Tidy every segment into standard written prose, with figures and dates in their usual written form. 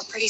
Pretty.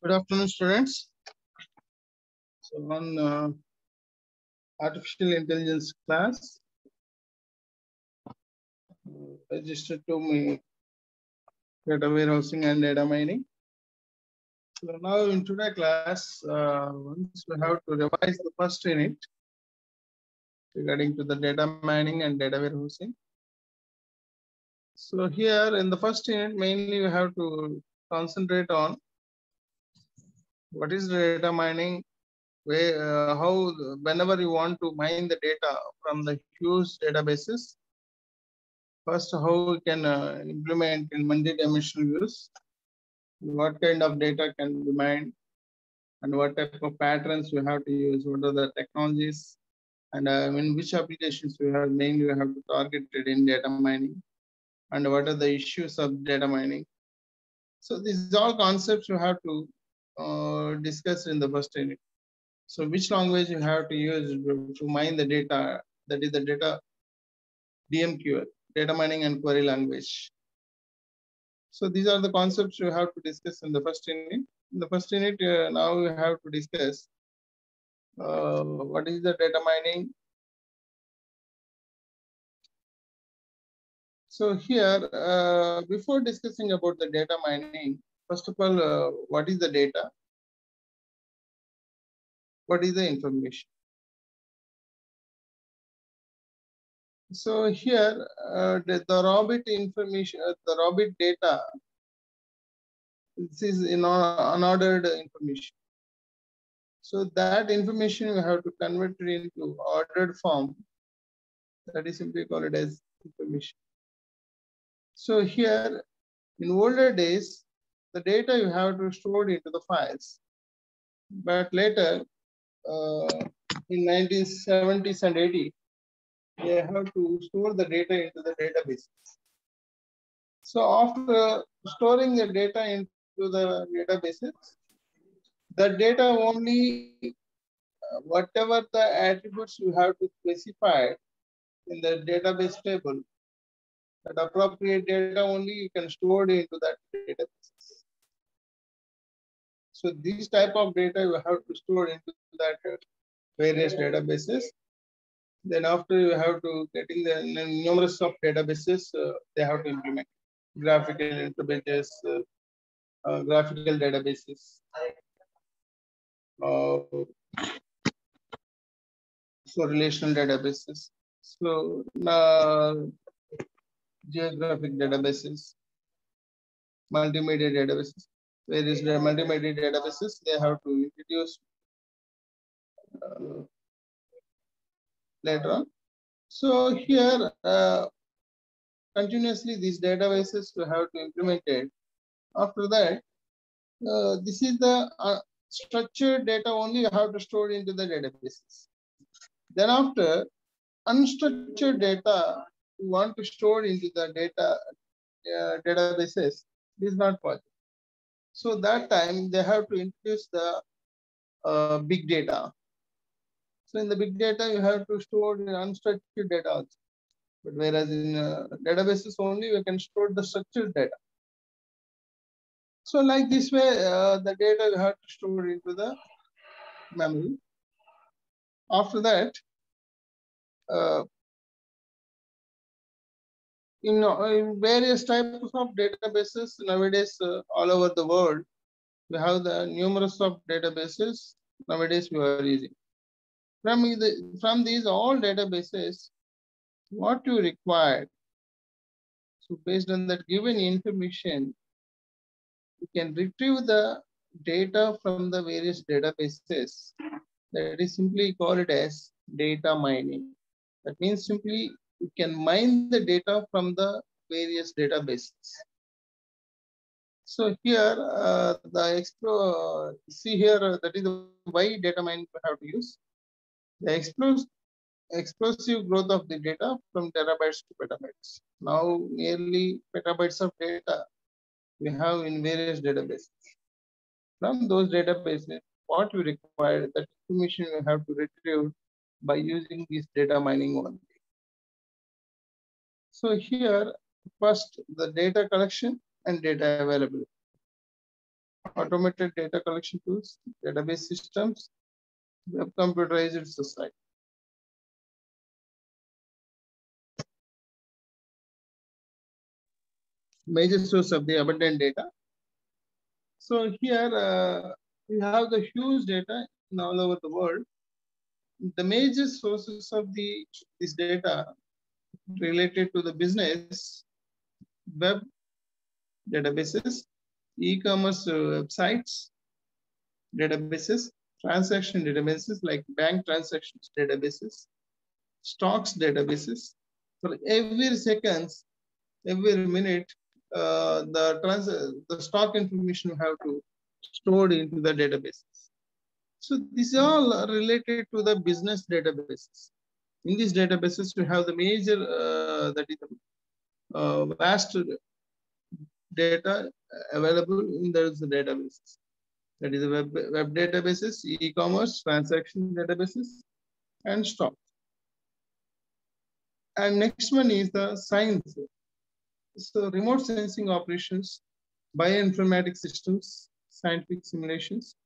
Good afternoon, students. So on artificial intelligence class, registered to me data warehousing and data mining. So now in today's class, once we have to revise the first unit regarding to the data mining and data warehousing. So here in the first unit, mainly we have to concentrate on what is data mining, how whenever you want to mine the data from the huge databases. First, how we can implement in multi-dimensional views, what kind of data can be mined, and what type of patterns we have to use, what are the technologies, and in which applications we have mainly we have to target it in data mining, and what are the issues of data mining. So these are all concepts you have to discuss in the first unit. So which language you have to use to mine the data, that is the data DMQL, data mining and query language. So these are the concepts you have to discuss in the first unit. In the first unit, now we have to discuss what is the data mining. So here, before discussing about the data mining, first of all, what is the data? What is the information? So here, the raw bit information, the raw bit data, this is unordered information. So that information you have to convert it into ordered form. That is simply called as information. So here, in older days, the data you have to store into the files. But later, in 1970s and 80s, they have to store the data into the databases. So after storing the data into the databases, the data only whatever the attributes you have to specify in the database table, that appropriate data only you can store it into that database. So these type of data you have to store into that various databases. Then after you have to getting the numerous of databases, they have to implement graphical interfaces, graphical databases. So relational databases. So geographic databases, multimedia databases. Various multimedia databases, they have to introduce later on. So here, continuously these databases we have to implement it. After that, this is the structured data only you have to store into the databases. Then after, unstructured data you want to store into the databases is not possible. So that time they have to introduce the big data. So in the big data you have to store the unstructured data also. But whereas in databases only we can store the structured data. So like this way, the data you have to store into the memory. After that, in various types of databases nowadays all over the world, we have the numerous of databases nowadays we are using. From these all databases, what you require. So based on that given information, you can retrieve the data from the various databases. That is simply called as data mining. That means simply you can mine the data from the various databases. So here, see here, that is why data mining we have to use. The explosive growth of the data from terabytes to petabytes. Now nearly petabytes of data we have in various databases. From those databases, what you require, that information you have to retrieve by using this data mining only. So here, first the data collection and data availability. Automated data collection tools, database systems, web computerized society. Major source of the abundant data. So here we have the huge data in all over the world. The major sources of this data related to the business, web databases, e-commerce websites, databases, transaction databases like bank transactions databases, stocks databases. For every seconds, every minute, the stock information you have to stored into the databases. So these are all related to the business databases. In these databases, we have the major that is vast data available in those databases. That is the web databases, e-commerce, transaction databases, and stock. And next one is the science. So remote sensing operations, bioinformatics systems, scientific simulations.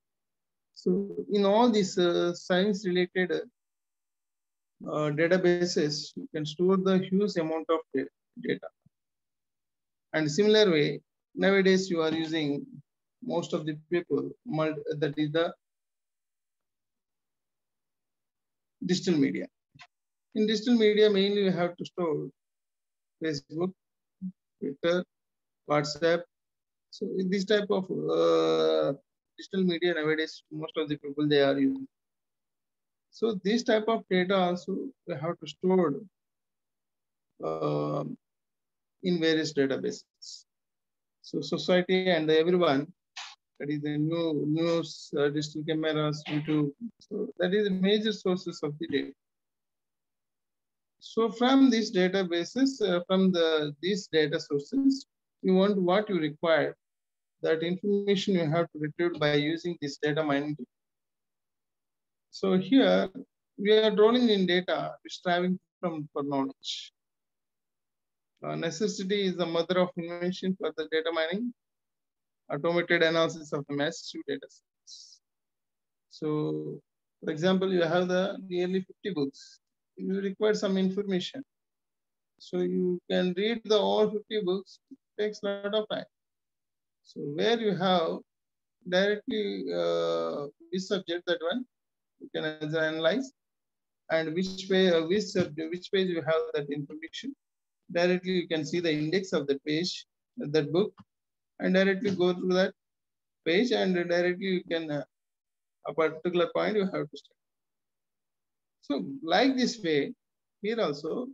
So in all these science related databases, you can store the huge amount of data. And similar way, nowadays you are using most of the people, that is the digital media. In digital media, mainly you have to store Facebook, Twitter, WhatsApp. So this type of digital media nowadays, most of the people they are using. So this type of data also we have to store uh, in various databases. So society and everyone, that is the news, digital cameras, YouTube. So that is the major sources of the data. So from these databases, these data sources, you want what you require. That information you have to retrieve by using this data mining. So here we are drawing in data, striving for knowledge. Necessity is the mother of invention for the data mining, automated analysis of the massive data sets. So, for example, you have the nearly 50 books. You require some information. So you can read the all 50 books. It takes a lot of time. So where you have directly which subject, that one you can analyze, and which page, which subject, which page you have that information. Directly you can see the index of the page, that book, and directly go through that page, and directly you can a particular point you have to start. So like this way, here also,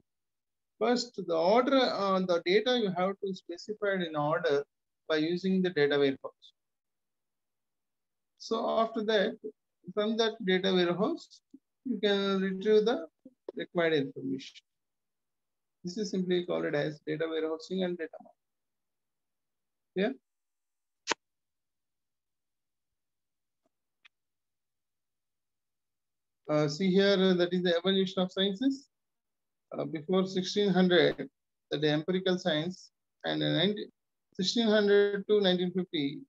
first the order on the data you have to specify in order by using the data warehouse. So after that, from that data warehouse, you can retrieve the required information. This is simply called it as data warehousing and data mining. Yeah. See here, that is the evolution of sciences. Before 1600, the empirical science, and 1600 to 1950,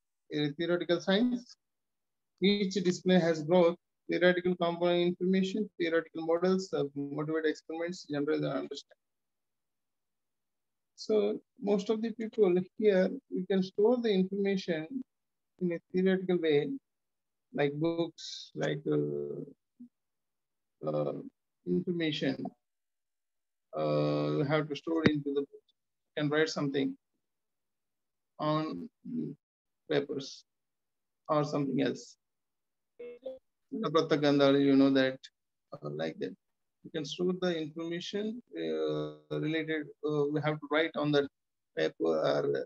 theoretical science. Each discipline has growth, theoretical component information, theoretical models, motivated experiments, generate the understanding. So most of the people here, we can store the information in a theoretical way, like books, like information. You have to store it into the book. You can write something on papers or something else. You know that, like that. You can store the information related. We have to write on that paper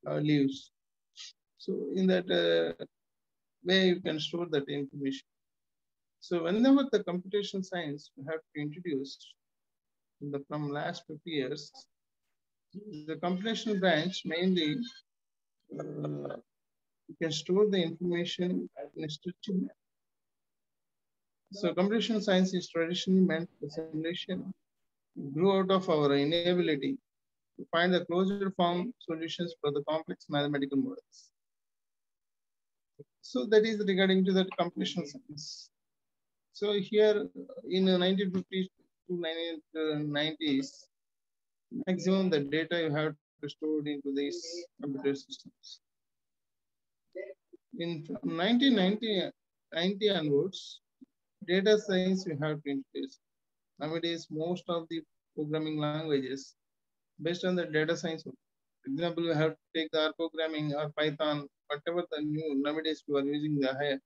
or leaves. So in that way, you can store that information. So whenever the computational science we have to introduce from last 50 years, the computational branch mainly you can store the information in a structured manner. So computational science is traditionally meant for simulation. It grew out of our inability to find the closed form solutions for the complex mathematical models. So that is regarding to that computational science. So here in the 1950s to 1990s, maximum the data you have to store into these computer systems. In 1990 onwards, data science we have to introduce. Nowadays, most of the programming languages based on the data science. For example, you have to take the R programming or Python, whatever the new nowadays we are using the higher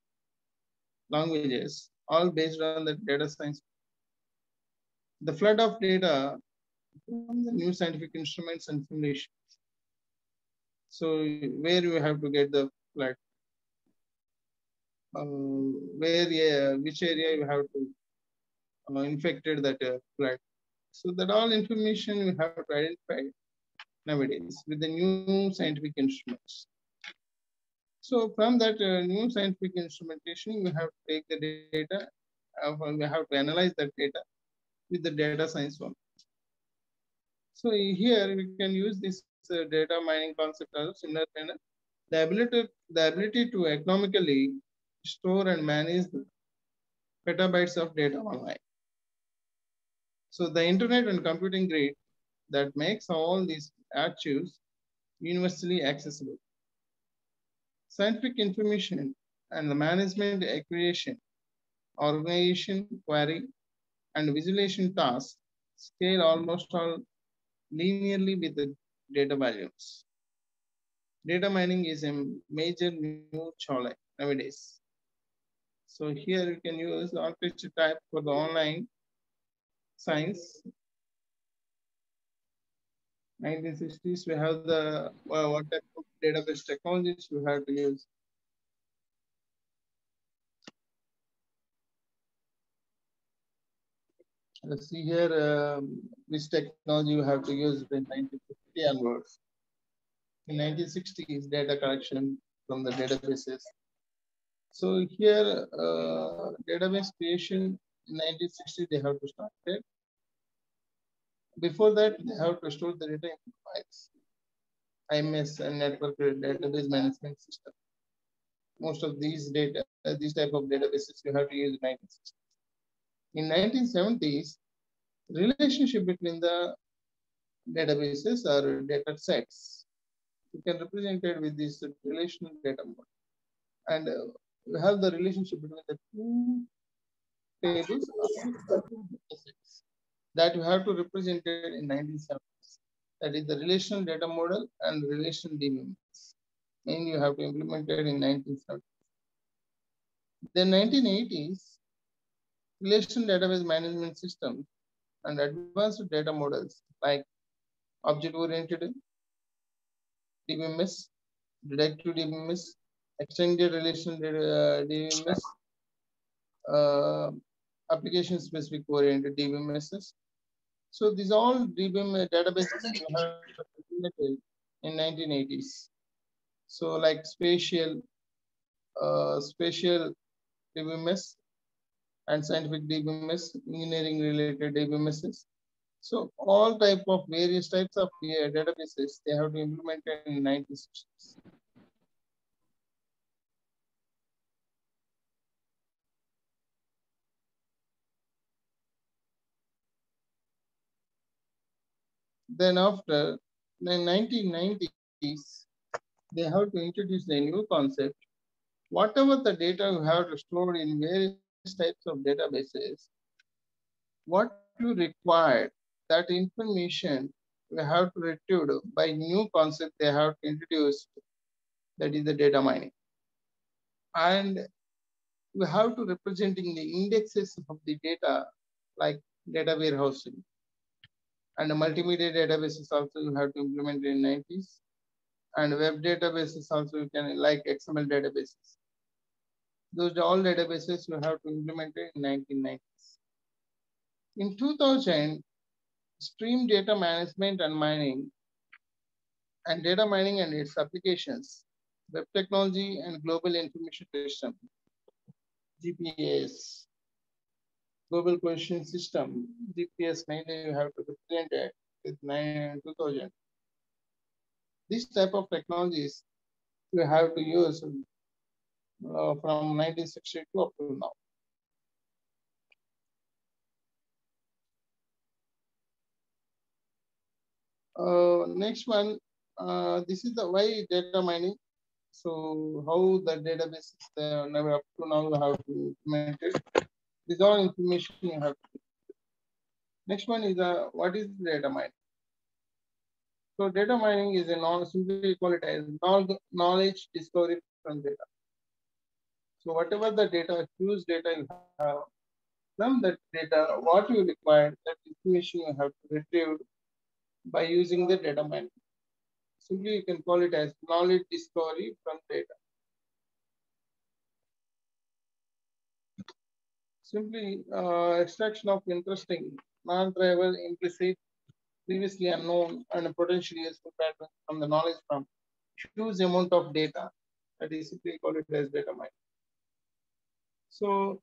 languages, all based on the data science. The flood of data from the new scientific instruments and simulations. So where you have to get the flood, which area you have to infected that flood. So that all information we have to identify nowadays with the new scientific instruments. So from that new scientific instrumentation, we have to take the data, we have to analyze that data with the data science one. So here we can use this data mining concept as similar manner. The ability to economically store and manage petabytes of data online. So the internet and computing grid that makes all these archives universally accessible. Scientific information and the management acquisition, organization, query, and visualization tasks scale almost all linearly with the data volumes. Data mining is a major new challenge nowadays. So here you can use the architecture type for the online science. 1960s, we have the what type of database technologies we have to use. Let's see here, which technology you have to use in 1950 onwards. In 1960s, data collection from the databases. So here, database creation in 1960, they have to start it. Before that, they have to store the data in files, IMS and network database management system. Most of these data, these type of databases, you have to use in 1960s. In 1970s, relationship between the databases or data sets, you can represent it with this relational data model. And you have the relationship between the two tables that you have to represent it in 1970s. That is the relational data model and relational DBMS. Mainly you have to implement it in 1970s. Then 1980s, relational database management system and advanced data models like object-oriented DBMS, deductive DBMS, extended relational DBMS, application-specific oriented DBMSs. So these all DBMS databases implemented in 1980s. So like spatial DBMS and scientific DBMS, engineering related DBMSs. So all type of various types of databases they have to implement in 1960s. Then after the 1990s, they have to introduce a new concept. Whatever the data you have to store in various types of databases, what you require, that information you have to retrieve by new concept they have to introduce, that is the data mining. And you have to representing the indexes of the data like data warehousing. And the multimedia databases also you have to implement in 90s. And web databases also you can like XML databases. Those are all databases you have to implement in 1990s. In 2000, stream data management and mining and data mining and its applications, web technology and global information system, GPS, global position system, GPS mainly you have to represent it with 2000. This type of technologies you have to use from 1962 up to now. Next one, this is the why data mining. So how the database is never up to now you have to implement it. These all information you have to do. Next one is what is data mining? So data mining is a simply call it as knowledge discovery from data. So whatever the data, huge data you have, from that data, what you require, that information you have to retrieve by using the data mining. Simply you can call it as knowledge discovery from data. Simply extraction of interesting, non-trivial, implicit, previously unknown, and potentially useful patterns from the knowledge from huge amount of data. That is simply call it as data mining. So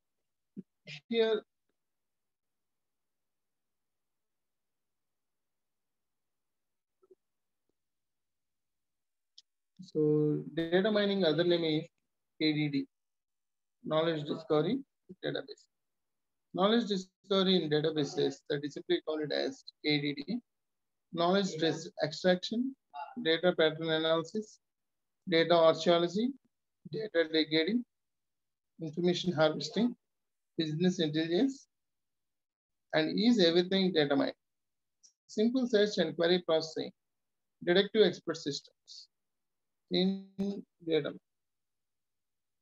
here, so data mining other name is KDD, knowledge discovery database. Knowledge discovery in databases, that is simply called it as KDD. knowledge extraction, data pattern analysis, data archaeology, data degrading, information harvesting, business intelligence, and is everything data mining. Simple search and query processing, deductive expert systems in data.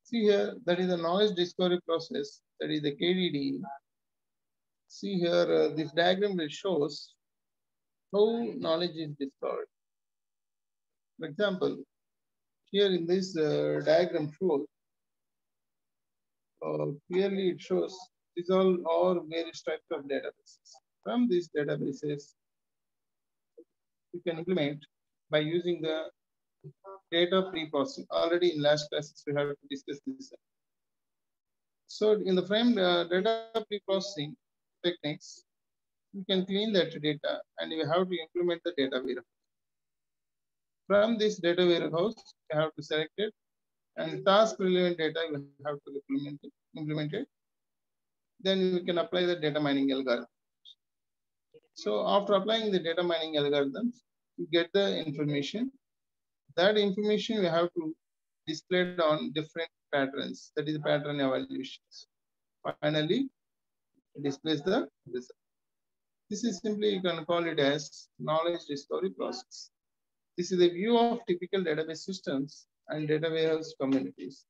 See here, that is the knowledge discovery process, that is the KDD. See here, this diagram will shows how knowledge is discovered. For example, here in this diagram shows, clearly it shows these all are various types of databases. From these databases, you can implement by using the data pre-processing. Already in last classes, we have discussed this. So in the frame data pre-processing techniques, you can clean that data and you have to implement the data warehouse. From this data warehouse, you have to select it and task relevant data you have to implement it. Then you can apply the data mining algorithm. So after applying the data mining algorithms, you get the information. That information you have to display it on different patterns. That is the pattern evaluations. Finally, it displays the result. This is simply, you can call it as knowledge discovery process. This is a view of typical database systems and data warehouse communities.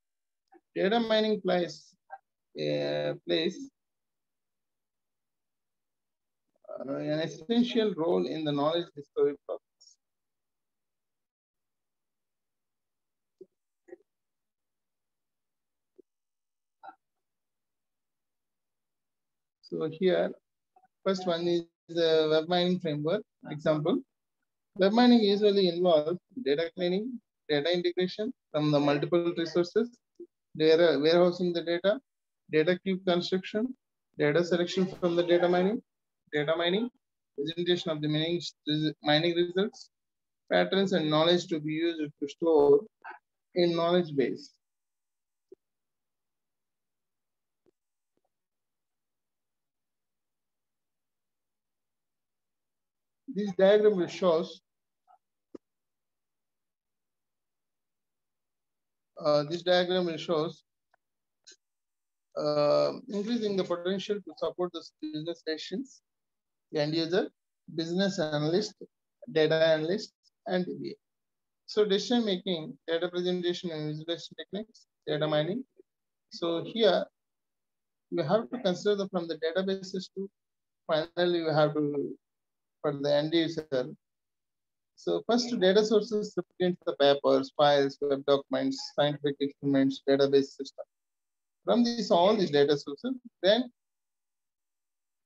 Data mining plays an essential role in the knowledge discovery process. So here, first one is the web mining framework example. Web mining usually involves data cleaning, data integration from the multiple resources, data warehousing the data cube construction, data selection from the data mining, presentation of the mining results, patterns and knowledge to be used to store in knowledge base. This diagram will shows increasing the potential to support the business sessions, the end user, business analyst, data analyst, and DBA. So decision making, data presentation and visualization techniques, data mining. So here you have to consider from the databases to finally you have to for the end user. So first data sources represent the papers, files, web documents, scientific experiments, database system. From all these data sources, then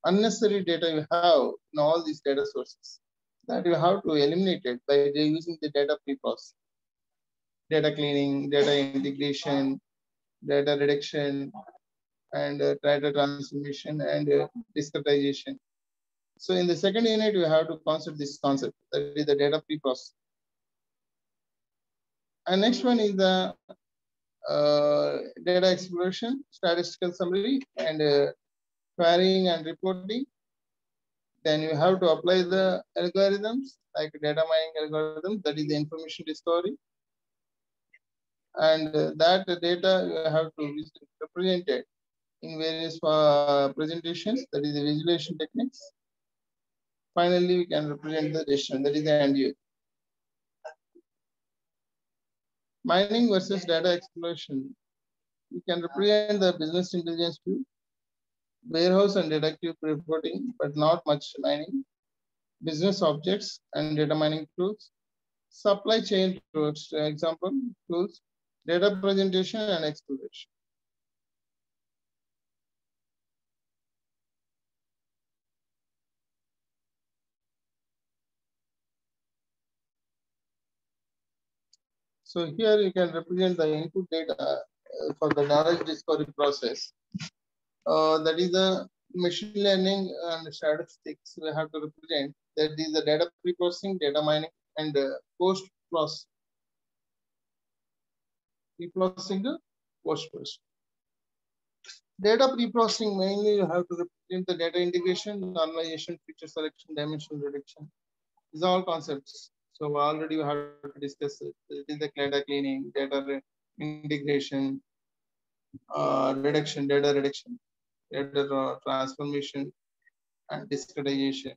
unnecessary data you have in all these data sources that you have to eliminate it by using the data pre-processing, data cleaning, data integration, data reduction, and data transformation and discretization. So in the second unit, you have to consider this concept, that is the data pre-processing. And next one is the data exploration, statistical summary, and querying and reporting. Then you have to apply the algorithms like data mining algorithms, that is the information discovery. And that data you have to represent it in various presentations, that is the visualization techniques. Finally, we can represent the decision, that is the end use. Mining versus data exploration. We can represent the business intelligence view, warehouse and data cube reporting, but not much mining, business objects and data mining tools, supply chain tools, example tools, data presentation and exploration. So here you can represent the input data for the knowledge discovery process. That is the machine learning and statistics we have to represent. That is the data pre-processing, data mining, and post-processing. Pre-processing the post-processing. Data pre-processing mainly you have to represent the data integration, normalization, feature selection, dimension reduction, These are all concepts. So already we have to discuss it. It is the data cleaning, data integration, reduction, data transformation, and discretization.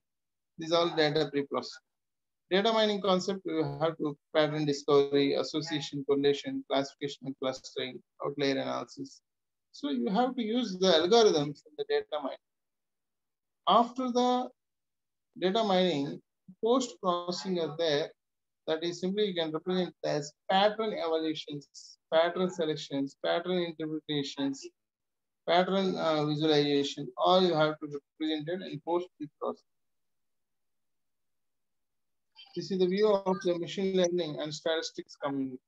These are all data pre-processing. Data mining concept, we have to pattern discovery, association, correlation, classification, and clustering, outlier analysis. So you have to use the algorithms in the data mining. After the data mining, post processing are there. That is simply you can represent as pattern evaluations, pattern selections, pattern interpretations, pattern visualization. All you have to represent it in post processing. This is the view of the machine learning and statistics community.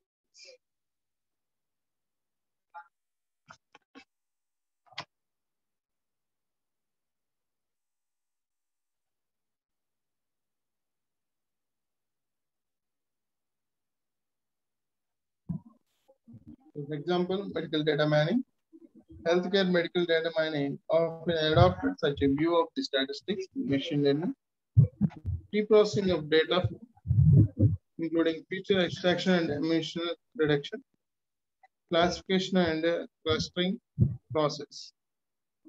For example, medical data mining. Healthcare medical data mining often adopted such a view of the statistics, machine learning, pre-processing of data, including feature extraction and emission reduction, classification and clustering process.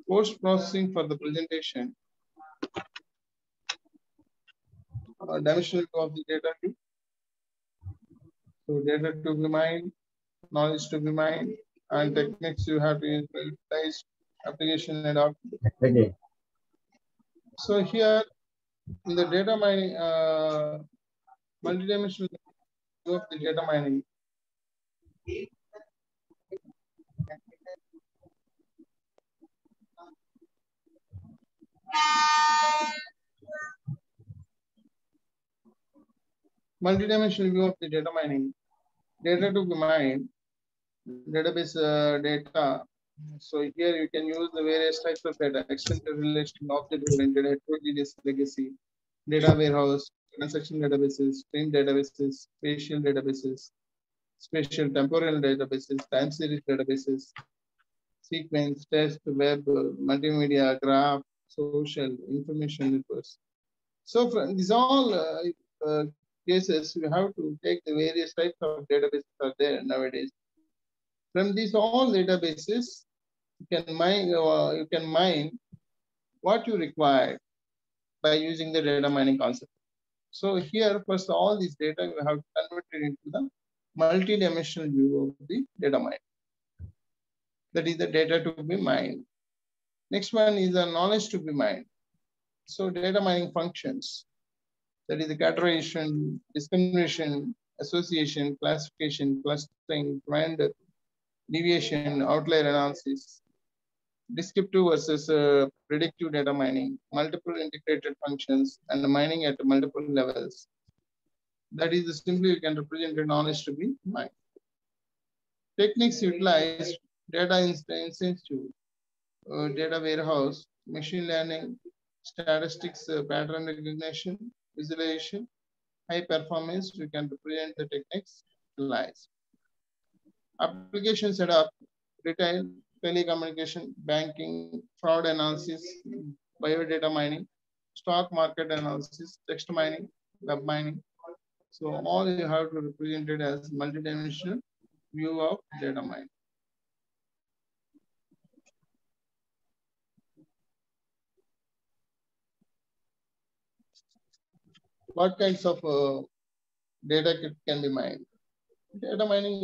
Post-processing for the presentation, dimensional of the data. So data to be mined, knowledge to be mined, and techniques you have to utilize, application and output. Okay. So here in the data mining, multidimensional view of the data mining. Multidimensional view of the data mining. Data to be mined, database data. So here you can use the various types of data: extended relation, object-oriented, heterogeneous legacy, data warehouse, transaction databases, stream databases, spatial databases, spatial temporal databases, time series databases, sequence, test, web, multimedia, graph, social, information networks. So for these all cases, you have to take the various types of databases are there nowadays. From these all databases, you can mine what you require by using the data mining concept. So here, first, all these data you have converted into the multi-dimensional view of the data mine. That is the data to be mined. Next one is the knowledge to be mined. So data mining functions. That is the categorization, discrimination, association, classification, clustering, trend, deviation, outlier analysis, descriptive versus predictive data mining, multiple integrated functions, and mining at multiple levels. That is simply you can represent the knowledge to be mined. Techniques utilized: data institute, data warehouse, machine learning, statistics, pattern recognition, visualization, high performance. You can represent the techniques utilized. Application setup: retail, telecommunication, banking, fraud analysis, biodata mining, stock market analysis, text mining, web mining. So all you have to represent it as multidimensional view of data mining. What kinds of data can be mined? Data mining,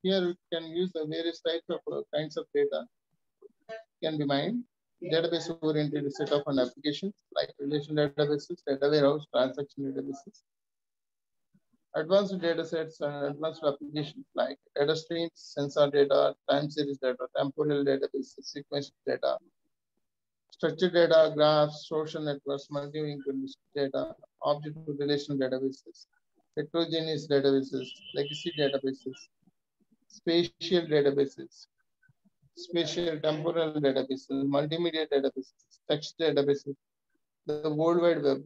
here you can use the various types of kinds of data can be mined. Database-oriented set of an applications like relational databases, data warehouse, transaction databases. Advanced data sets and advanced applications like data streams, sensor data, time series data, temporal databases, sequence data, structured data, graphs, social networks, multi-linked data, object to relational databases, heterogeneous databases, legacy databases, spatial databases, spatial temporal databases, multimedia databases, text databases, the World Wide Web.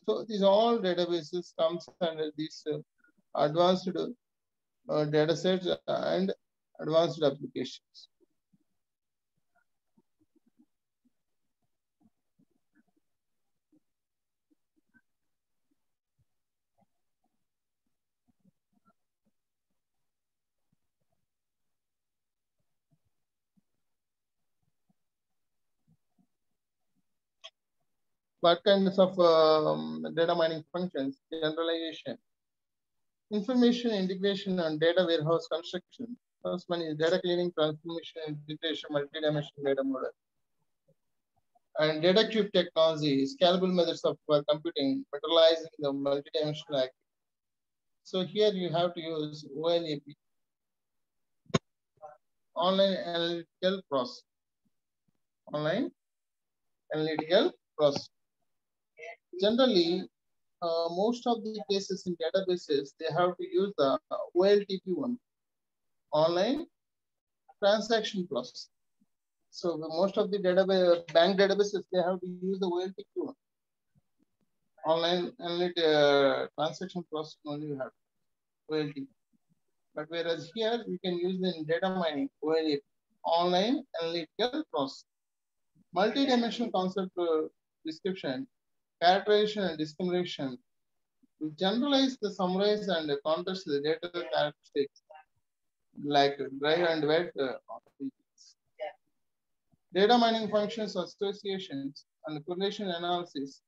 So these all databases comes under these advanced data sets and advanced applications. what kinds of data mining functions, generalization, information integration and data warehouse construction. First one is data cleaning, transformation, integration, multi-dimensional data model. And data cube technology, scalable methods of computing, materializing the multi-dimensional activity. So here you have to use OLAP, online analytical process. Online analytical process. Generally, most of the cases in databases, they have to use the OLTP one, online transaction process. So most of the database, bank databases, they have to use the OLTP one, online transaction process only you have OLTP. But whereas here we can use the data mining OLAP, online analytical process. Multi-dimensional concept description, characterization and discrimination to generalize the summarize and contrast the data characteristics like dry and wet data mining functions, associations and correlation analysis,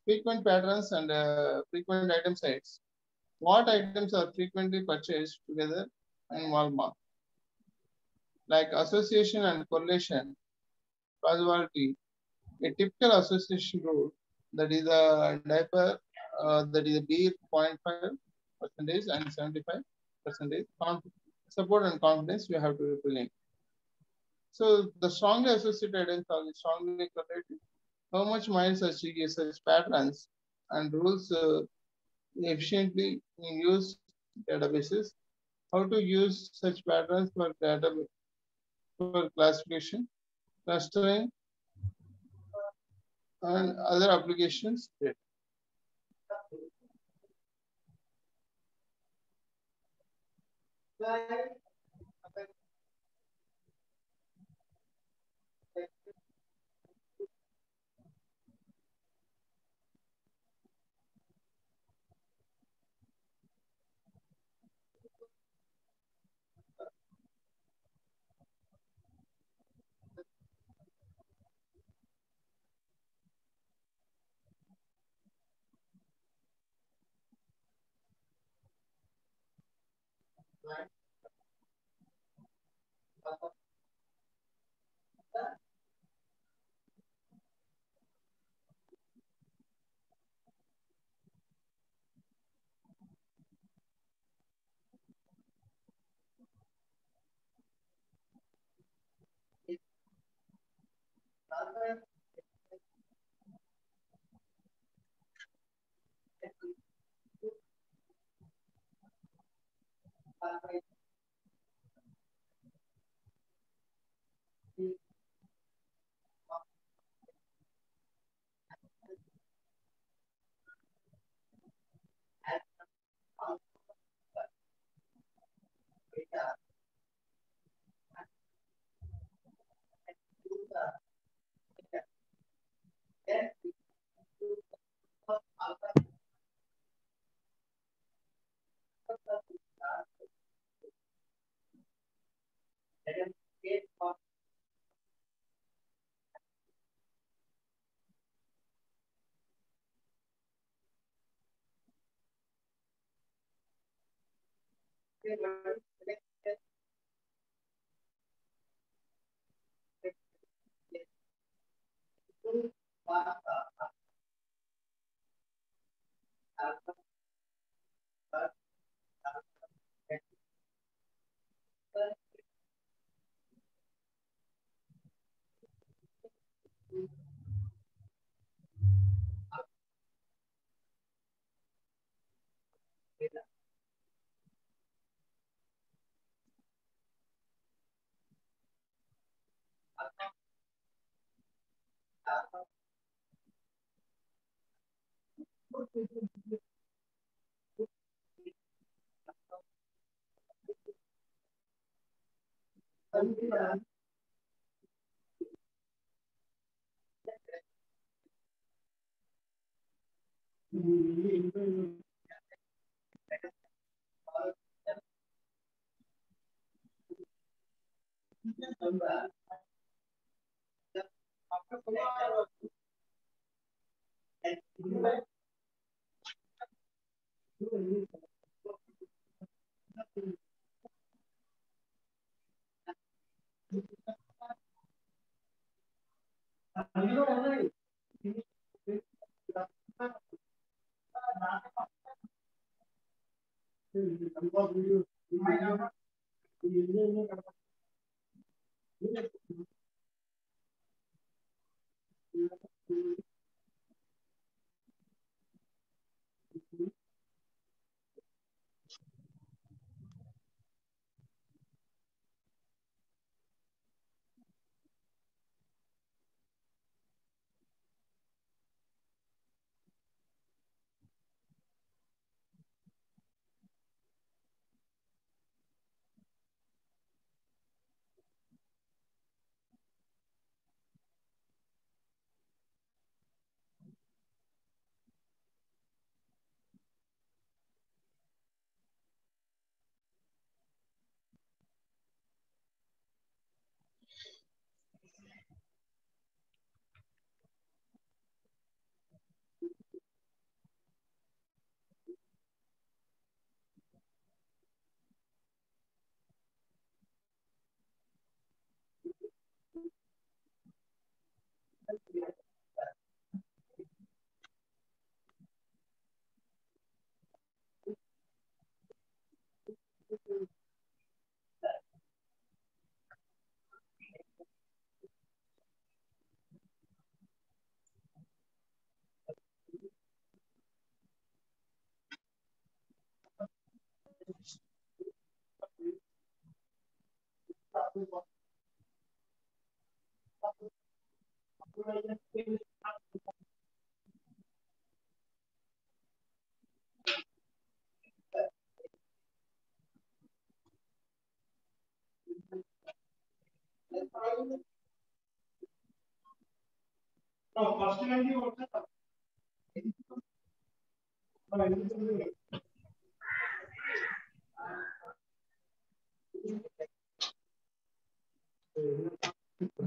frequent patterns and frequent item sets. What items are frequently purchased together in Walmart? Like association and correlation, causality, a typical association rule that is a diaper, that is a beer 0.5% and 75% support and confidence you have to represent. So the strongly associated items are strongly correlated. How much miles such patterns and rules efficiently in use databases? How to use such patterns for data for classification, clustering, and other applications.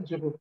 Zero.